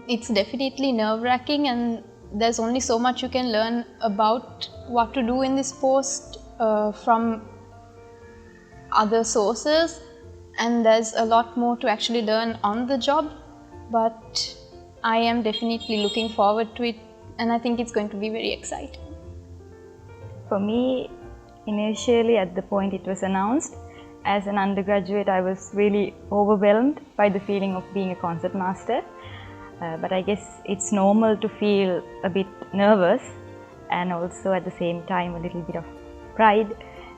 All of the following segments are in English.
it's definitely nerve-wracking, and there's only so much you can learn about what to do in this post from other sources, and there's a lot more to actually learn on the job, but I am definitely looking forward to it, and I think it's going to be very exciting. For me, initially at the point it was announced, as an undergraduate I was really overwhelmed by the feeling of being a concertmaster, but I guess it's normal to feel a bit nervous and also at the same time a little bit of pride,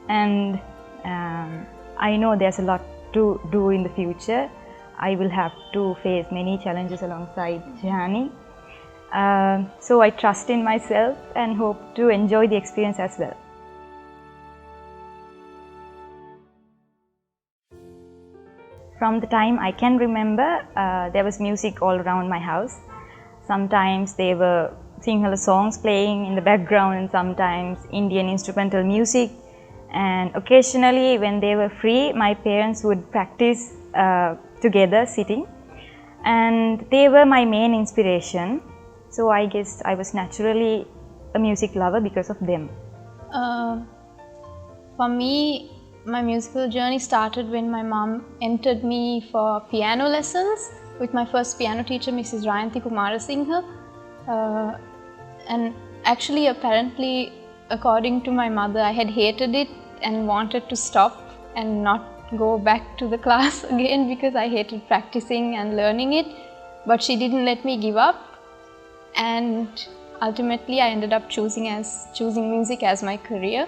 and I know there's a lot to do in the future. I will have to face many challenges alongside Shehani. So I trust in myself and hope to enjoy the experience as well. From the time I can remember, there was music all around my house. Sometimes there were Sinhala songs playing in the background and sometimes Indian instrumental music. And occasionally when they were free, my parents would practice together sitting, and they were my main inspiration. So I guess I was naturally a music lover because of them. For me, my musical journey started when my mom entered me for piano lessons with my first piano teacher, Mrs. Rayanti Kumarasinghe. And actually, apparently, according to my mother, I had hated it and wanted to stop and not go back to the class again because I hated practicing and learning it. But she didn't let me give up, and ultimately I ended up choosing music as my career.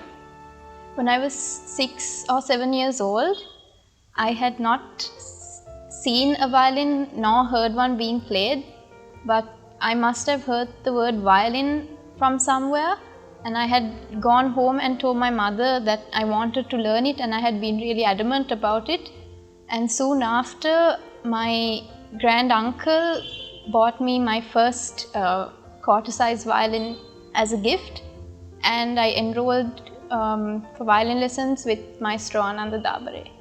When I was 6 or 7 years old, I had not seen a violin nor heard one being played, but I must have heard the word violin from somewhere, and I had gone home and told my mother that I wanted to learn it, and I had been really adamant about it. And soon after, my grand uncle bought me my first quarter-size violin as a gift, and I enrolled for violin lessons with Maestro Ananda Dabare.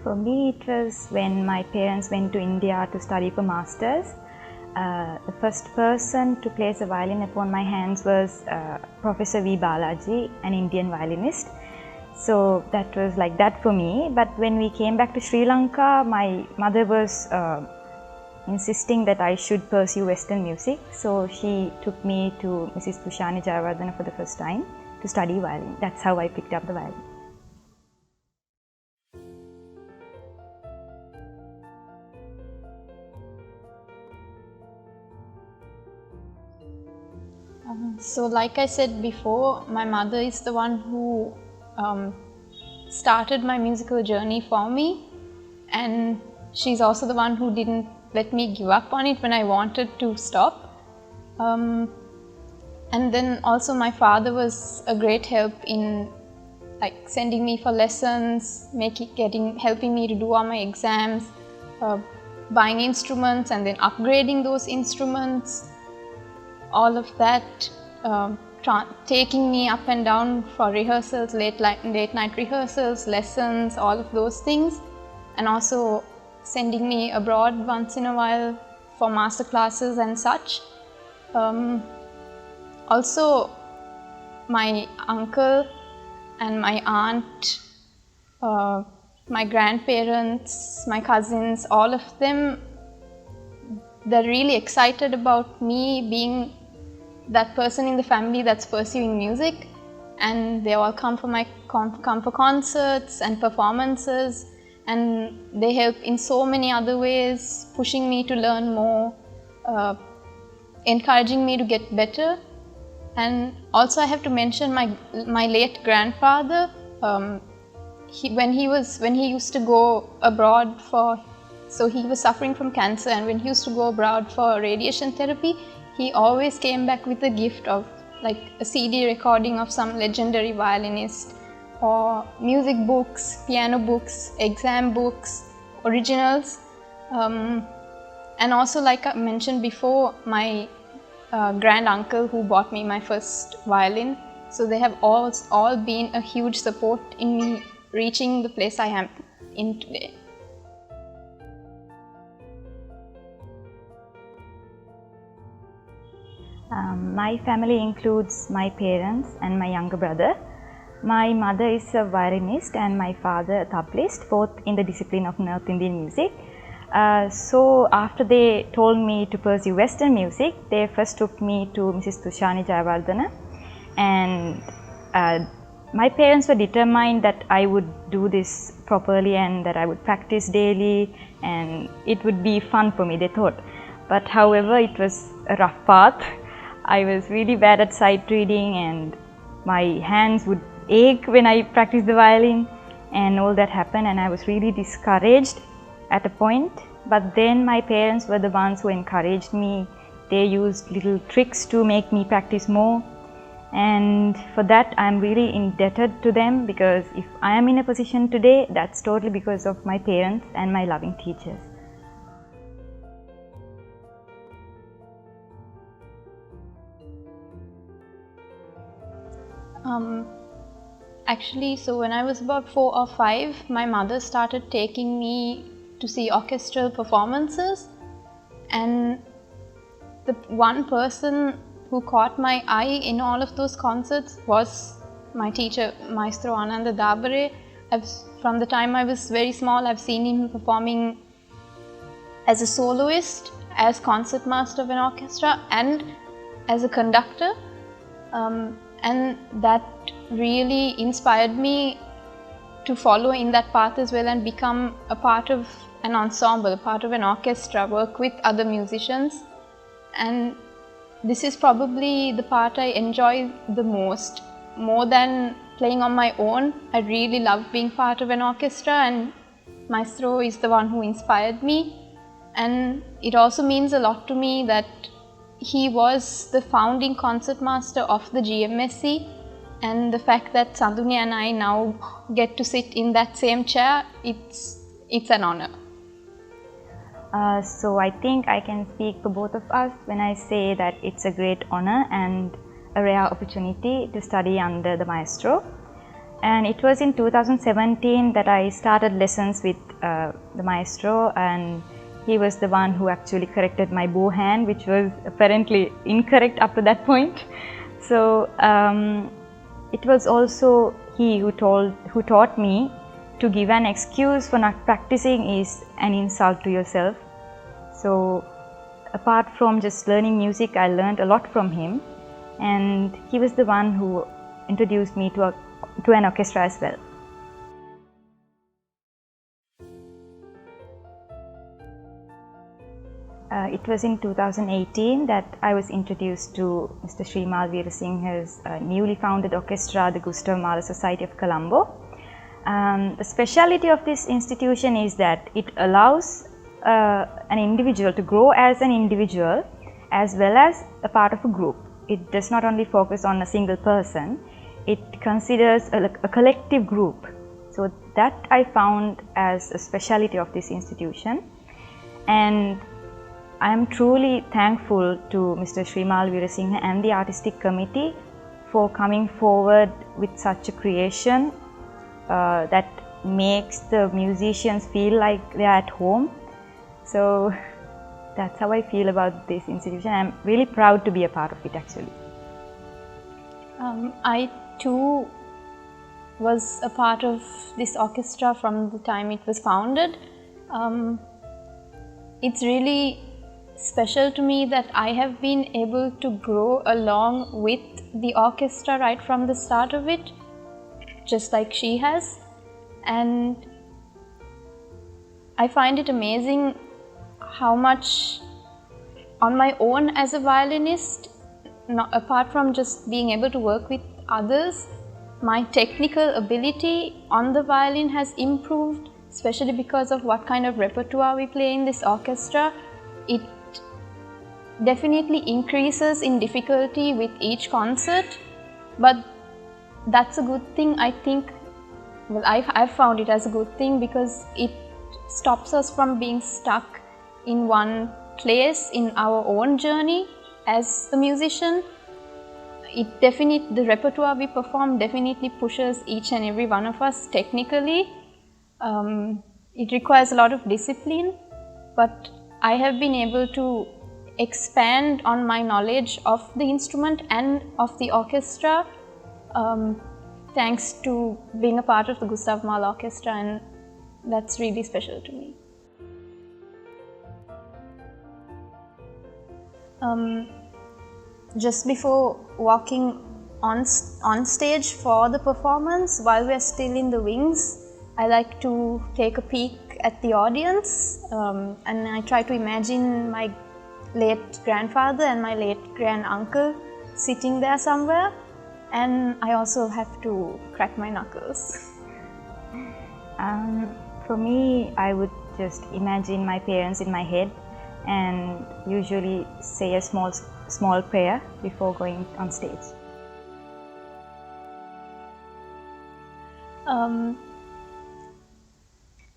For me, it was when my parents went to India to study for masters. The first person to place a violin upon my hands was Professor V. Balaji, an Indian violinist. So that was like that for me. But when we came back to Sri Lanka, my mother was insisting that I should pursue Western music. So she took me to Mrs. Tushani Jayawardena for the first time to study violin. That's how I picked up the violin. So like I said before, my mother is the one who started my musical journey for me, and she's also the one who didn't let me give up on it when I wanted to stop. And then also my father was a great help in like sending me for lessons, helping me to do all my exams, buying instruments and then upgrading those instruments. All of that, taking me up and down for rehearsals, late night rehearsals, lessons, all of those things, and also sending me abroad once in a while for master classes and such. Also, my uncle and my aunt, my grandparents, my cousins, all of them, they're really excited about me being that person in the family that's pursuing music, and they all come for concerts and performances, and they help in so many other ways, pushing me to learn more, encouraging me to get better. And also I have to mention my late grandfather. When he used to go abroad so he was suffering from cancer, and when he used to go abroad for radiation therapy, he always came back with a gift of like a CD recording of some legendary violinist, or music books, piano books, exam books, originals. And also, like I mentioned before, my grand uncle who bought me my first violin. So they have all been a huge support in me reaching the place I am in today. My family includes my parents and my younger brother. My mother is a violinist and my father a tablaist, both in the discipline of North Indian music. So after they told me to pursue Western music, they first took me to Mrs. Tushani Jayawardena, and my parents were determined that I would do this properly and that I would practice daily and it would be fun for me, they thought. But however, it was a rough path. I was really bad at sight reading and my hands would ache when I practiced the violin, and all that happened, and I was really discouraged at a point. But then my parents were the ones who encouraged me. They used little tricks to make me practice more, and for that I'm really indebted to them, because if I am in a position today, that's totally because of my parents and my loving teachers. Actually, so when I was about 4 or 5, my mother started taking me to see orchestral performances, and the one person who caught my eye in all of those concerts was my teacher, Maestro Ananda Dabare. From the time I was very small, I've seen him performing as a soloist, as concertmaster of an orchestra, and as a conductor, and that really inspired me to follow in that path as well and become a part of an ensemble, a part of an orchestra, work with other musicians. And this is probably the part I enjoy the most, more than playing on my own. I really love being part of an orchestra, and Maestro is the one who inspired me. And it also means a lot to me that he was the founding concertmaster of the GMSC, and the fact that Sanduni and I now get to sit in that same chair, it's an honor. So I think I can speak for both of us when I say that it's a great honor and a rare opportunity to study under the maestro. And it was in 2017 that I started lessons with the maestro, and he was the one who actually corrected my bow hand, which was apparently incorrect up to that point. So it was also he who taught me to give an excuse for not practicing is an insult to yourself. So apart from just learning music, I learned a lot from him, and he was the one who introduced me to an orchestra as well. It was in 2018 that I was introduced to Mr. Srimal Veerasinghe's newly founded orchestra, the Gustav Mahler Society of Colombo. The speciality of this institution is that it allows an individual to grow as an individual as well as a part of a group. It does not only focus on a single person, it considers a collective group. So that I found as a speciality of this institution, and I am truly thankful to Mr. Srimal Veerasinghe and the artistic committee for coming forward with such a creation that makes the musicians feel like they are at home. So that's how I feel about this institution. I'm really proud to be a part of it actually. I too was a part of this orchestra from the time it was founded. It's really special to me that I have been able to grow along with the orchestra right from the start of it, just like she has. And I find it amazing how much on my own as a violinist, apart from just being able to work with others, my technical ability on the violin has improved, especially because of what kind of repertoire we play in this orchestra. It definitely increases in difficulty with each concert, but that's a good thing, I think. Well, I've found it as a good thing because it stops us from being stuck in one place in our own journey as a musician. The repertoire we perform definitely pushes each and every one of us technically. It requires a lot of discipline, but I have been able to expand on my knowledge of the instrument and of the orchestra, thanks to being a part of the Gustav Mahler Orchestra, and that's really special to me. Just before walking on stage for the performance, while we're still in the wings, I like to take a peek at the audience, and I try to imagine my late grandfather and my late granduncle sitting there somewhere, and I also have to crack my knuckles. For me, I would just imagine my parents in my head and usually say a small prayer before going on stage.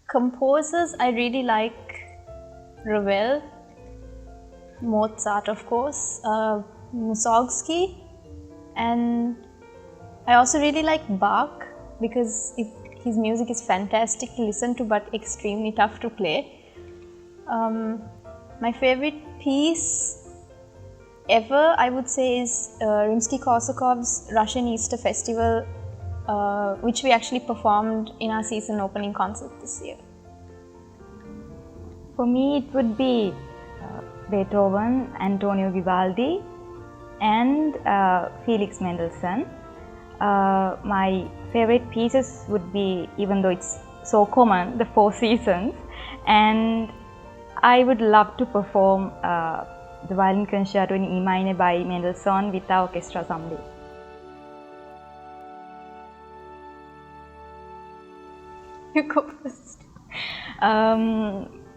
Composers, I really like Ravel, Mozart of course, Mussorgsky, and I also really like Bach because his music is fantastic to listen to but extremely tough to play. My favorite piece ever, I would say, is Rimsky-Korsakov's Russian Easter Festival, which we actually performed in our season opening concert this year. For me, it would be Beethoven, Antonio Vivaldi, and Felix Mendelssohn. My favorite pieces would be, even though it's so common, the Four Seasons, and I would love to perform the Violin Concerto in E minor by Mendelssohn with our orchestra someday. You go first.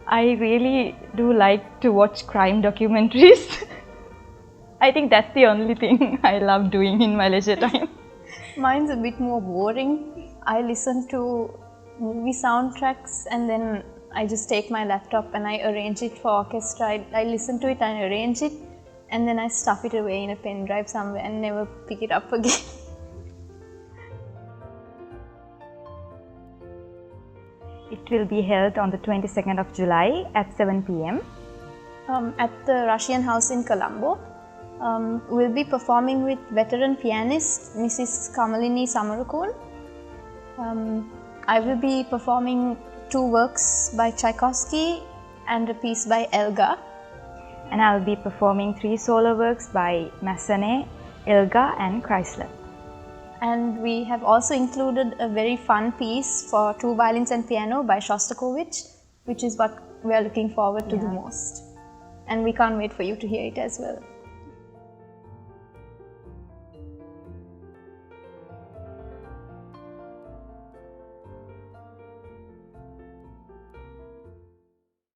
I really do like to watch crime documentaries. I think that's the only thing I love doing in my leisure time. Mine's a bit more boring. I listen to movie soundtracks and then I just take my laptop and I arrange it for orchestra. I listen to it and arrange it, and then I stuff it away in a pen drive somewhere and never pick it up again. It will be held on the 22nd of July at 7 p.m. At the Russian House in Colombo. We'll be performing with veteran pianist Mrs. Kamalini Amarakoon. I will be performing 2 works by Tchaikovsky and a piece by Elgar. And I'll be performing 3 solo works by Massenet, Elgar and Chrysler. And we have also included a very fun piece for 2 violins and piano by Shostakovich, which is what we are looking forward to the most. And we can't wait for you to hear it as well.